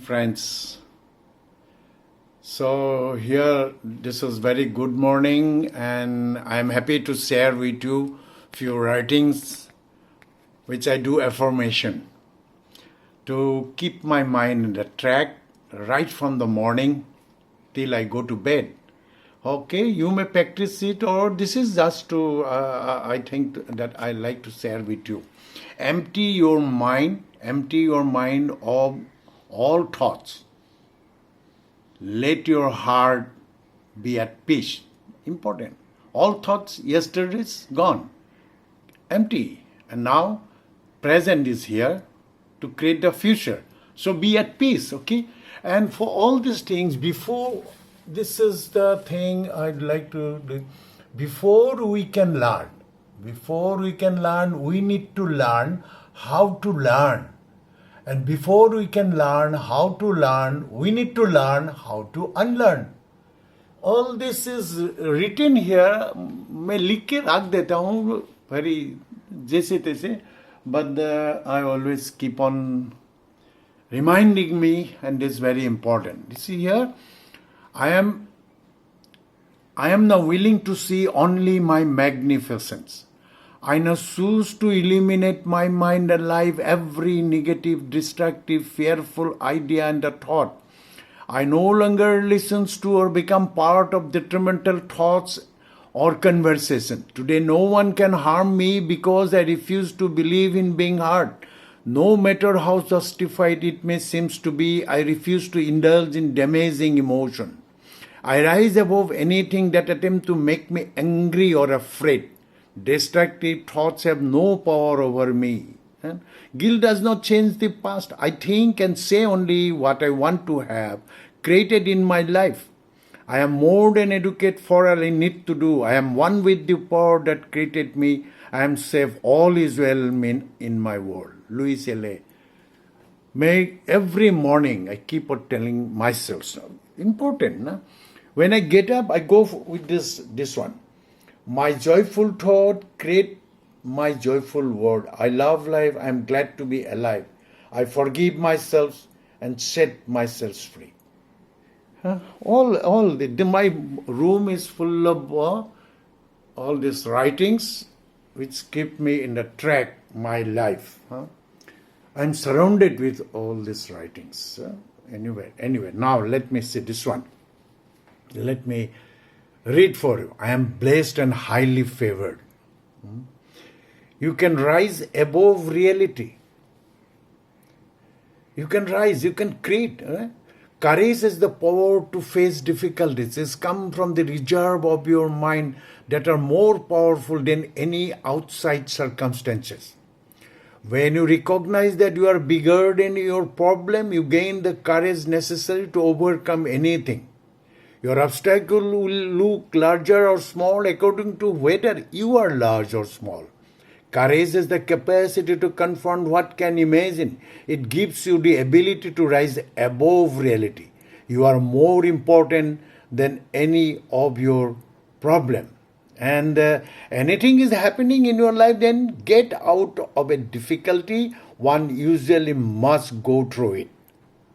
Friends, so here this is very good morning, and I am happy to share with you few writings which I do affirmation to keep my mind in the track right from the morning till I go to bed. Okay, you may practice it, or this is just to I think that I like to share with you. Empty your mind of all thoughts. Let your heart be at peace. Important. All thoughts yesterday's gone, empty, and now present is here to create the future. So be at peace, okay? And for all these things, before this is the thing I'd like to do. Before we can learn, we need to learn how to learn. And before we can learn how to learn, we need to learn how to unlearn. All this is written here. मैं लिख के रख देता हूँ very जैसे तैसे, but I always keep on reminding me, and it's very important. You see here, I am now willing to see only my magnificence. I now choose to eliminate my mind alive every negative, destructive, fearful idea and thought. I no longer listen to or become part of detrimental thoughts or conversation. Today no one can harm me because I refuse to believe in being hurt. No matter how justified it may seem to be, I refuse to indulge in damaging emotion. I rise above anything that attempts to make me angry or afraid. Destructive thoughts have no power over me. Guilt does not change the past. I think and say only what I want to have created in my life. I am more than adequate for all I need to do. I am one with the power that created me. I am safe. All is well in my world. Louis L.A. May every morning I keep on telling myself something important. Na? When I get up, I go with this one. My joyful thought create my joyful world. I love life. I am glad to be alive. I forgive myself and set myself free. My room is full of all these writings which keep me in the track my life. I'm surrounded with all these writings. Anyway, now let me see this one. Let me read for you. I am blessed and highly favored. You can rise above reality. You can rise, you can create. Courage is the power to face difficulties. It's come from the reserve of your mind that are more powerful than any outside circumstances. When you recognize that you are bigger than your problem, you gain the courage necessary to overcome anything. Your obstacle will look larger or small according to whether you are large or small. Courage is the capacity to confront what can imagine. It gives you the ability to rise above reality. You are more important than any of your problem. And anything is happening in your life, then get out of a difficulty. One usually must go through it.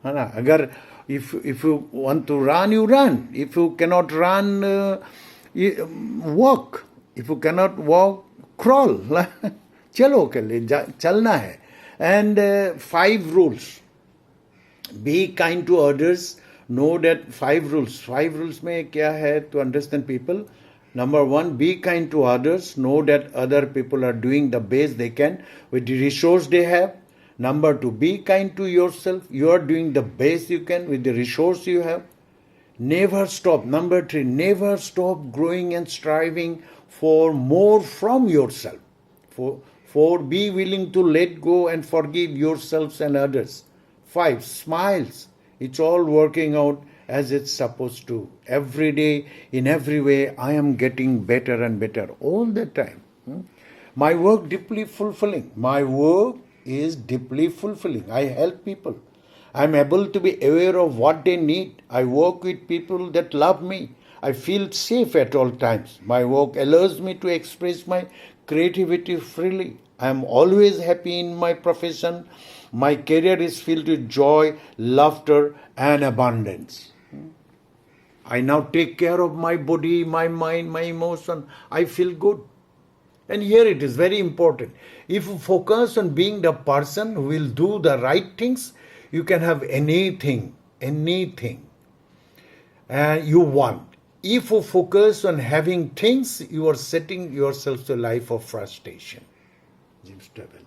अगर if you want to run, you run. If you cannot run, walk. If you cannot walk, crawl. चलो के लिए चलना है. And 5 rules. Be kind to others. Know that 5 rules. 5 rules में क्या है to understand people. Number 1, be kind to others. Know that other people are doing the best they can with the resource they have. Number 2, be kind to yourself. You are doing the best you can with the resource you have. Never stop. Number 3, never stop growing and striving for more from yourself. For be willing to let go and forgive yourselves and others. 5, smiles. It's all working out as it's supposed to. Every day, in every way, I am getting better and better all the time. My work deeply fulfilling. My work is deeply fulfilling. I help people. I am able to be aware of what they need. I work with people that love me. I feel safe at all times. My work allows me to express my creativity freely. I am always happy in my profession. My career is filled with joy, laughter, and abundance. I now take care of my body, my mind, my emotion. I feel good. And here it is very important. If you focus on being the person who will do the right things, you can have anything you want. If you focus on having things, you are setting yourself to a life of frustration. Jim Stabile.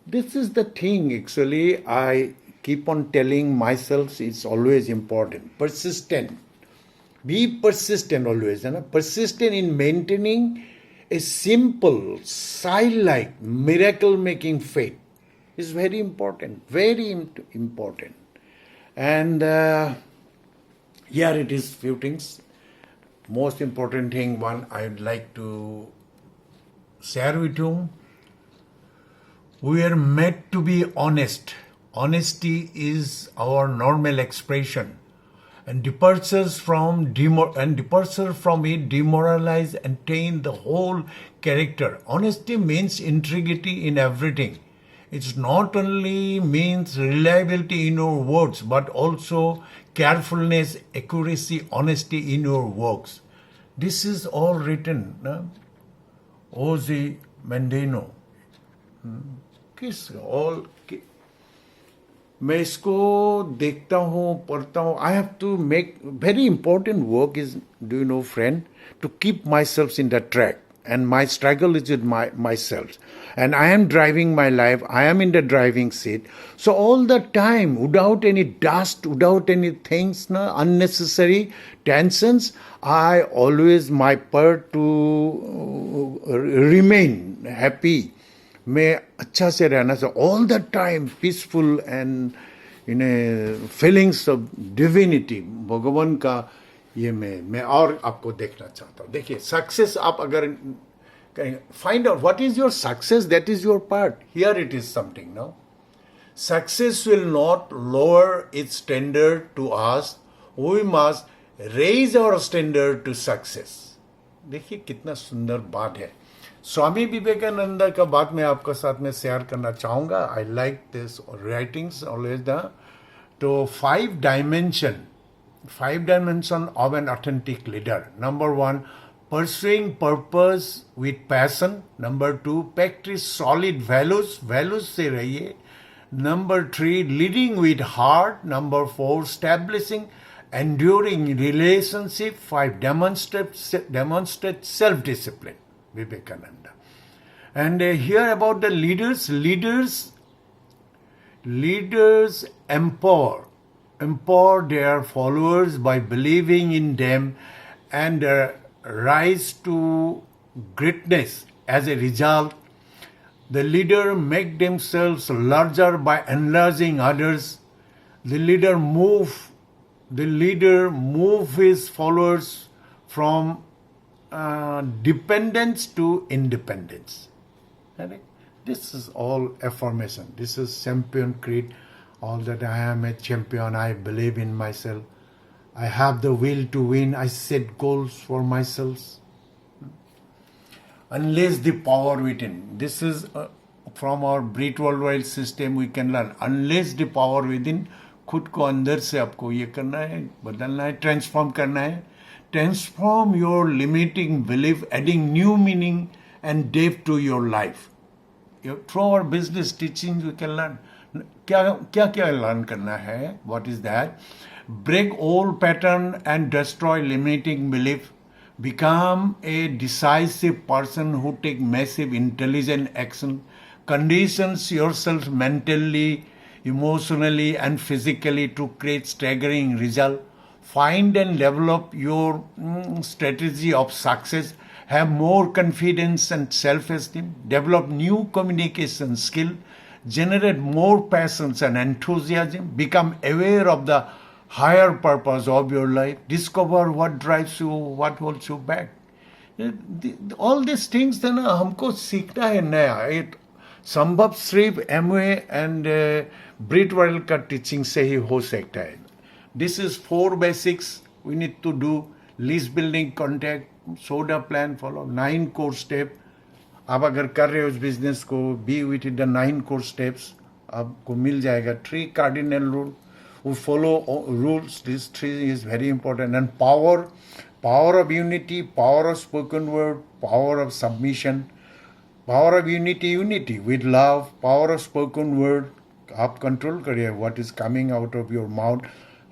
This is the thing actually I keep on telling myself it's always important. Persistent. Be persistent always. Persistent in maintaining a simple, childlike, miracle-making faith is very important. Very important. And here it is few things. Most important thing, one I would like to share with you. We are made to be honest. Honesty is our normal expression, and departures from it demoralize and taint the whole character. Honesty means integrity in everything. It's not only means reliability in your words, but also carefulness, accuracy, honesty in your works. This is all written. Ozzy Mendino. मैं इसको देखता हूँ, पढ़ता हूँ. I have to make very important work is, do you know, friend, to keep myself in the track. And my struggle is with myself. And I am driving my life. I am in the driving seat. So all the time, without any dust, without any things, unnecessary tensions, I always my part to remain happy. मैं अच्छा से रहना चाहिए. All the time peaceful and in a feelings of divinity. भगवान का ये मैं और आपको देखना चाहता हूँ. देखिए, सक्सेस आप अगर find out what is your success, that is your part. Here it is something, no? Success will not lower its standard to us. We must raise our standard to success. देखिए कितना सुंदर बात है. स्वामी विवेकानंद का बात मैं आपके साथ में शेयर करना चाहूँगा. I like this writings always. तो 5 dimension of an authentic leader. Number 1, pursuing purpose with passion. Number 2, practice solid values से रहिए. Number 3, leading with heart. Number 4, establishing enduring relationship. 5, demonstrate self-discipline. Vivekananda. And here about the leaders empower their followers by believing in them and rise to greatness. As a result, the leader make themselves larger by enlarging others. The leader move his followers from dependence to independence. This is all affirmation. This is champion creed. All that I am a champion. I believe in myself. I have the will to win. I set goals for myself. Unleash the power within. This is from our Breed Worldwide system we can learn. Unleash the power within. खुद को अंदर से आपको ये करना है, बदलना है, ट्रांसफॉर्म करना है. Transform your limiting belief, adding new meaning and depth to your life. Through our business teachings, we can learn. क्या learn करना है? What is that? Break old pattern and destroy limiting belief. Become a decisive person who take massive intelligent action. Conditions yourself mentally, emotionally and physically to create staggering result. Find and develop your strategy of success. Have more confidence and self-esteem. Develop new communication skill. Generate more passions and enthusiasm. Become aware of the higher purpose of your life. Discover what drives you, what holds you back. All these things then हमको सीखना है नया. संभव सिर्फ MA and Breed World का teaching से ही हो सकता है. This is 4 basics we need to do. List building, contact, soda plan, follow 9 core steps. आप अगर कर रहे हो उस बिजनेस को, be with the 9 core steps. आपको मिल जाएगा. 3 cardinal rule. We follow rules. These 3 is very important. And power of unity, power of spoken word, power of submission. Power of unity with love, power of spoken word. आप control करिए what is coming out of your mouth.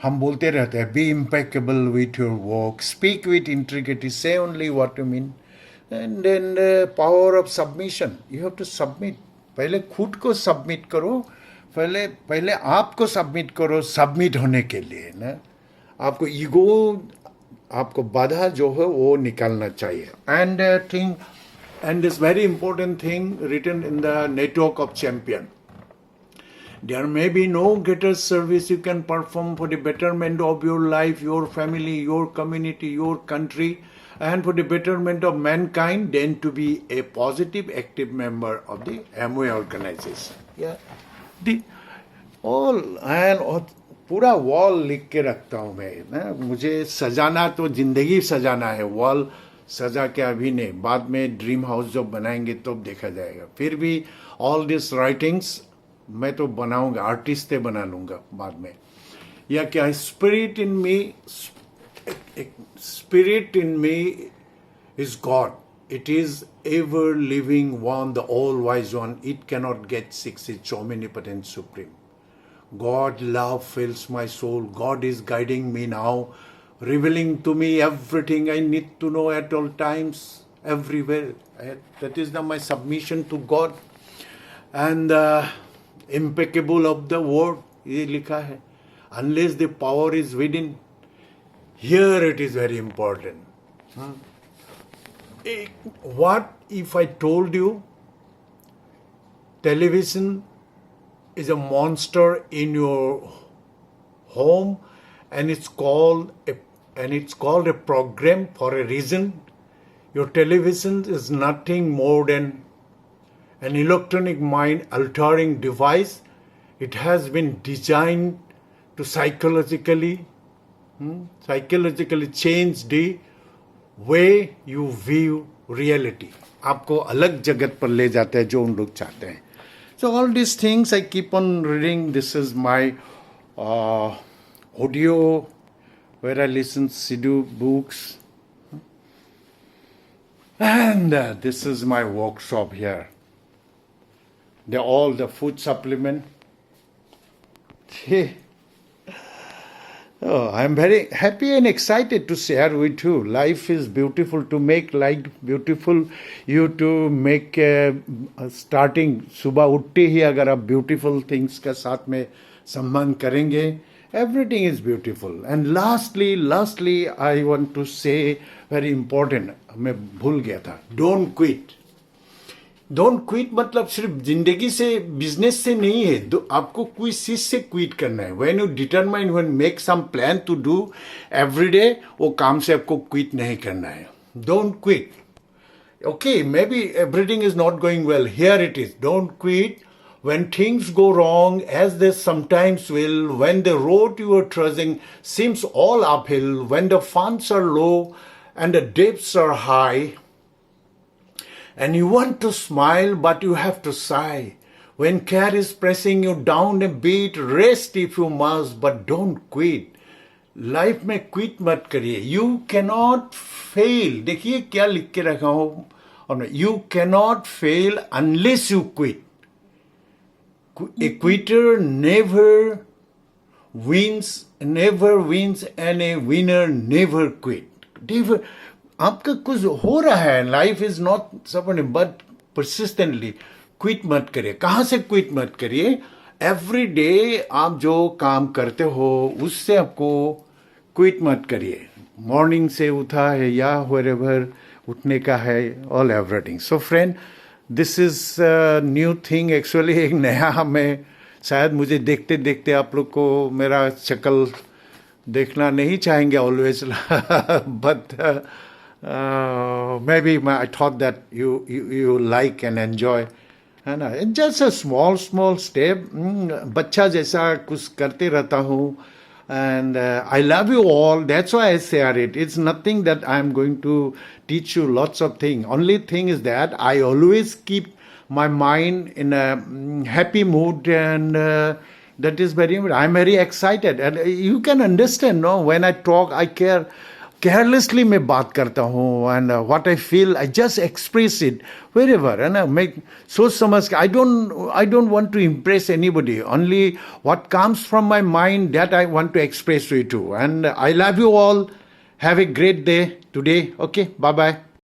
हम बोलते रहते हैं, be impeccable with your work, speak with integrity, say only what you mean. And then power of submission, you have to submit. पहले खुद को submit करो, पहले आपको सबमिट करो सबमिट होने के लिए ना. आपको ईगो, आपको बाधा जो है वो निकालना चाहिए. And this very important thing written in the network of champion. There may be no greater service you can perform for the betterment of your life, your family, your community, your country, and for the betterment of mankind than to be a positive, active member of the Amway organization. Yeah. The all and पूरा wall लिख के रखता हूँ मैं ना. मुझे सजाना तो जिंदगी सजाना है, वॉल सजा के अभी नहीं, बाद में ड्रीम हाउस जब बनाएंगे तब देखा जाएगा. फिर भी ऑल दिस राइटिंग्स मैं तो बनाऊंगा, आर्टिस्ट से बना लूंगा बाद में. या क्या spirit in me is God. It is ever living one, the all wise one. It cannot get six, is omnipotent supreme. God love fills my soul. God is guiding me now, revealing to me everything I need to know at all times, everywhere. That is my submission to God. And impeccable of the word, ये लिखा है. Unless the power is within. Here it is very important. What if I told you television is a monster in your home, and it's called a program for a reason. Your television is nothing more than an electronic mind altering device. It has been designed to psychologically change the way you view reality. आपको अलग जगत पर ले जाते हैं जो उन लोग चाहते हैं. So all these things I keep on reading. This is my audio where I listen Sidhu books. And this is my workshop here. They're all the food supplement. Oh, I'm very happy and excited to share with you. Life is beautiful. To make life beautiful, you to make starting सुबह उठते ही अगर आप beautiful things का साथ में संबंध करेंगे, everything is beautiful. And lastly, I want to say very important. मैं भूल गया था. Don't quit. डोंट क्विट मतलब सिर्फ जिंदगी से, बिजनेस से नहीं है. आपको कोई चीज से क्विट करना है. When you determine, when make some plan to do every day, वो काम से आपको क्विट नहीं करना है. Don't quit. Okay, maybe everything is not going well. Here it is. Don't quit when things go wrong, as they sometimes will, when the road you are trudging seems all uphill, when the funds are low and the debts are high, and you want to smile, but you have to sigh. When care is pressing you down a bit, rest if you must, but don't quit. Life में quit मत करिए. You cannot fail. देखिए क्या लिख के रखा हूं, और you cannot fail unless you quit. A quitter never wins, and a winner never quit. आपका कुछ हो रहा है, life is not suffering, but persistently quit मत करिए. कहाँ से क्विट मत करिए? एवरी डे आप जो काम करते हो उससे आपको क्विट मत करिए. मॉर्निंग से उठा है या व्हेरेवर उठने का है, all everything. So friend, this is new thing. Actually एक नया, मैं शायद मुझे देखते देखते आप लोग को मेरा शक्ल देखना नहीं चाहेंगे always, but maybe I thought that you like and enjoy, है ना. Just a small step. बच्चा जैसा कुछ करते रहता हूँ, and I love you all. That's why I share it. It's nothing that I'm going to teach you lots of things. Only thing is that I always keep my mind in a happy mood, and that is very, I'm very excited. And you can understand, no, when I talk, I carelessly मैं बात करता हूँ, and what I feel, I just express it wherever, and I make सोच समझ के, I don't want to impress anybody. Only what comes from my mind, that I want to express to you too. And I love you all. Have a great day today. Okay, bye bye.